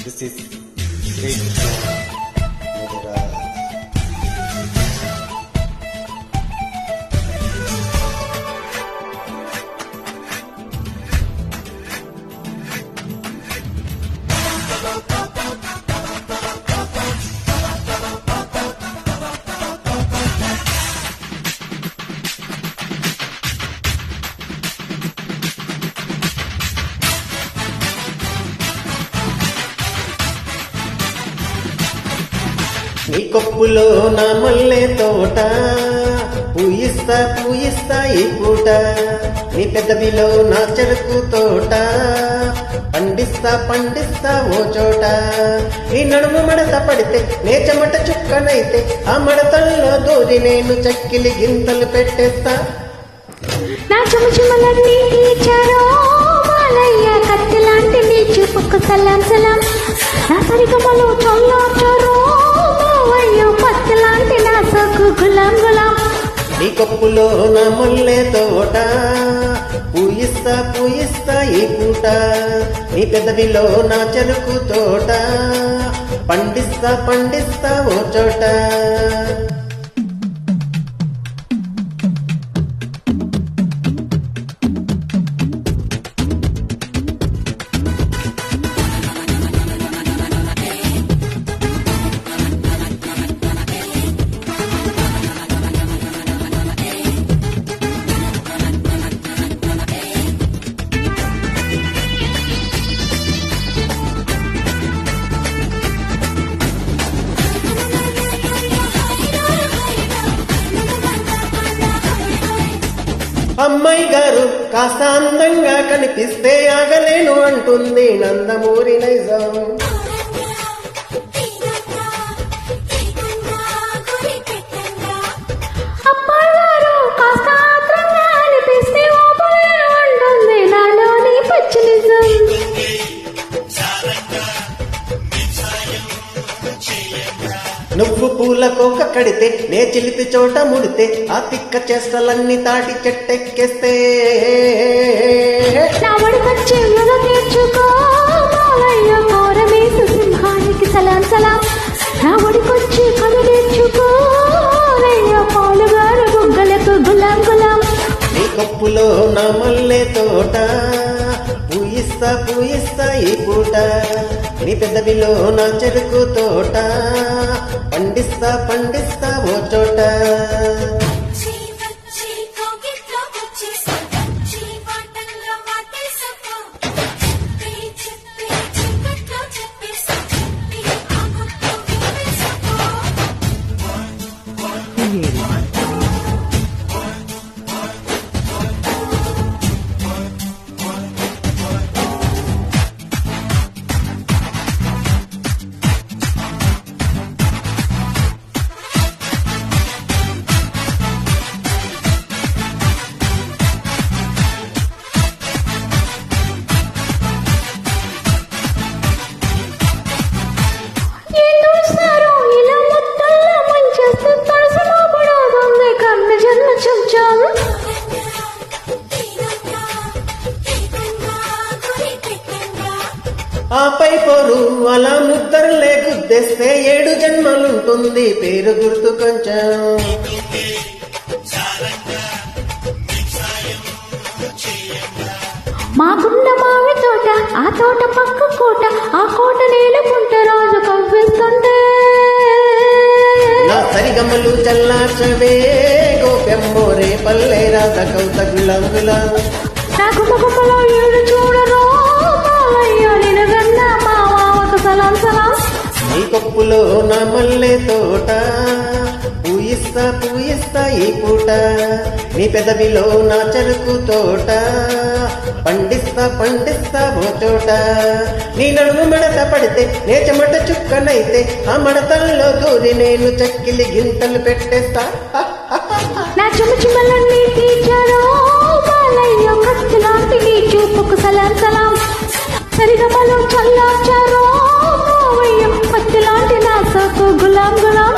This is great. నీ కొప్పులో నా మల్లె తోట పూయిస్తా పూయిస్తా ఈ పూట, నీ పెదవిలో నా చెరుకు తోట పండిస్తా పండిస్తా ఓ చోట. నీ నడుము మడత పడితే నే చెమట చుక్కనైతే ఆ మడతల్లో దూరి నేను చక్కిలి గింతలు పెట్టేస్తా. నా చెమచెమలన్నీ తీర్చారో మాలయ్య, కత్తి లాంటి నీ చూపుకు సలాం సలాం. నా సరిగమలు చల్లార్చారో మావయ్య, పత్తి లాంటి నా సోకు గులాం గులాం. నీ కొప్పులో నా మల్లె తోట పూయిస్తా పూయిస్తా ఈ పూట, నీ పెదవిలో నా చెరుకు తోట పండిస్తా పండిస్తా ఓ చోట. అమ్మాయి గారు కాస్త అందంగా కనిపిస్తే ఆగలేను అంటుంది నందమూరి నైజం. అబ్బాయి గారు కాస్త ఆత్రంగా అనిపిస్తే ఓపలేను అంటుంది నాలోని పచ్చి నిజం. నువ్వు పూల కోక కడితే నే చిలిపి చోట ముడితే ఆ తిక్క చేష్టలన్నీ తాటి చెట్టెక్కేస్తే. నా వడికొచ్చి ఎగ తీర్చుకో మావయ్య, కోరమేసు సింహానికి సలాం సలాం. నా వడికొచ్చి కథ నేర్చుకో రయ్య, పాలుగారు బుగ్గలకు గులాం గులాం. నీ కప్పులో నా మల్లె తోట పూయిస్తా పూయిస్తా ఈ పూట, నీ పెదవిలో నా చెరుకు తోట పండిస్తా పండిస్తా ఓ చోట. ఆపై పోరు అలా ముద్దరులే గుద్దేస్తే 7 జన్మలుంటుంది పేరు గుర్తు కొంచెం. మాకున్న మావి తోట ఆ తోట పక్క కోట, ఆ కోట నేలుకుంటే రాజు కవ్విస్తుంటే. నా సరిగమలు చల్లార్చవే గోపెమ్మో రే పల్లె రాధ కౌత గులాంగులా. నా గుమ్మగుమ్మలో 7 చూడరో మావయ్య, నిలుగన్న మా మావకు సలాం సలాం. నీ కొప్పులో నా మల్లె తోట పూయిస్తా పూయిస్తా ఈ పూట, నీ పెదవిలో నా చెరుకు తోట పండిస్తా పండిస్తా ఓ చోట. నీ నడుము మడత పడితే నే చెమట చుక్కనైతే ఆ మడతల్లో దూరి నేను చక్కిలి గింతలు పెట్టేస్తా. నా చెమచెమలన్నీ తీర్చారో మాలయ్య, కత్తి లాంటి నీ చూపుకు సలాం సలాం. సరిగమలు చల్లార్చారో మావయ్య, పత్తి లాంటి నా సోకు గులాం గులాం.